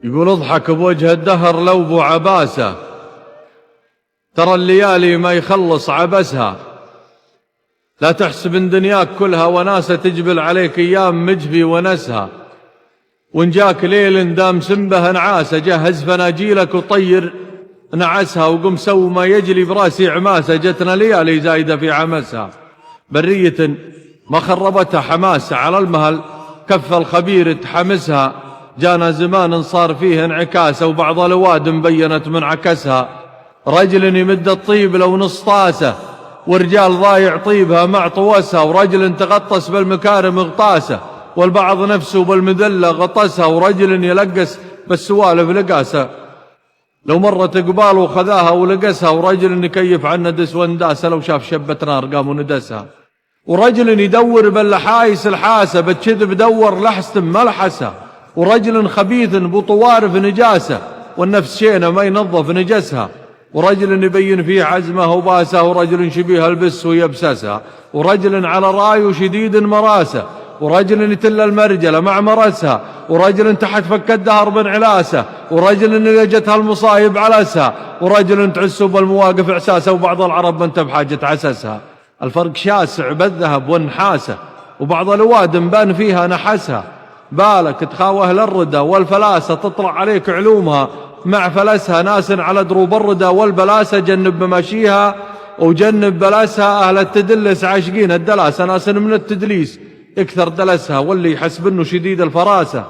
يقول اضحك بوجه الدهر لو بو عباسة، ترى الليالي ما يخلص عبسها. لا تحسب ان دنياك كلها وناسة، تجبل عليك ايام مجفي ونسها. وان جاك ليل دام سنبه نعاسة، جهز فناجيلك وطير نعسها. وقم سو ما يجري براسي عماسة، جتنا ليالي زايدة في عمسها. برية ما خربتها حماسة، على المهل كف الخبير تحمسها. جانا زمان صار فيه انعكاسة، وبعض الواد مبينت من عكسها. رجل يمد الطيب لو نص طاسة، ورجال ضايع طيبها مع طوسها. ورجل تغطس بالمكارم اغطاسه، والبعض نفسه بالمذلة غطسها. ورجل يلقس بالسوالف لقاسه، لو مرت قباله خذاها ولقسها. ورجل يكيف عن ندس وانداسه، لو شاف شبة نار قام وندسها. ورجل يدور باللحايس الحاسة، بالكذب دور لحسة ملحسة. ورجل خبيث بطوارف نجاسة، والنفس شينة ما ينظف نجسها. ورجل يبين فيه عزمه وباسه، ورجل شبيه البس ويبسسها. ورجل على راي شديد مراسه، ورجل يتل المرجلة مع مرسها. ورجل تحت فك الدهر بانعلاسه، ورجل لجتها المصايب علسها. ورجل تعسه بالمواقف اعساسه، وبعض العرب من بحاجة عسسها. الفرق شاسع بالذهب والنحاسة، وبعض الواد مبان فيها نحسها. بالك تخاوه للردى والفلاسة، تطلع عليك علومها مع فلسها. ناس على دروب الردى والبلاسة، جنب مماشيها وجنب بلاسها. أهل التدلس عاشقين الدلاسة، ناس من التدليس يكثر دلسها، واللي يحسب انه شديد الفراسة.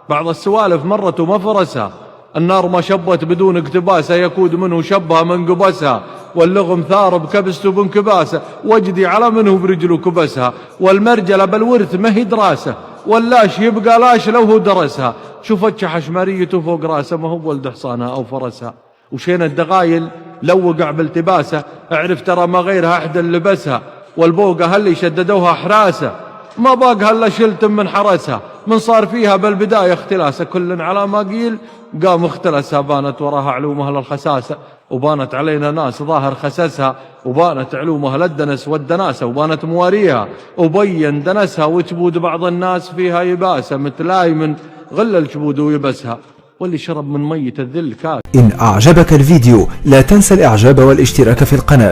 بعض السوالف مرت ومفرسها، النار ما شبت بدون اقتباسة، يكود منه شبها من قبسها. واللغم ثارب كبسته بانكباسة، وجدي على منه برجله كبسها. والمرجلة بالورث ما هي دراسة، واللاش يبقى لاش لو هو درسها. شوفت حشمريته فوق راسه، ما هو ولد حصانها أو فرسها. وشين الدغايل لو وقع بالتباسة، اعرف ترى ما غيرها أحد لبسها. والبوقة هل شددوها حراسة، ما باق هلا شلت من حرسها. من صار فيها بالبداية اختلاسة، كل على ما قيل قام اختلسها. بانت وراها علومها للخساسة، وبانت علينا ناس ظاهر خسسها. وبانت علومها للدنس والدناسة، وبانت مواريها وبين دنسها. وجبود بعض الناس فيها يباسة، مثلاي من غل الجبود ويبسها. واللي شرب من مية الذل كاس. إن أعجبك الفيديو لا تنسى الإعجاب والاشتراك في القناة.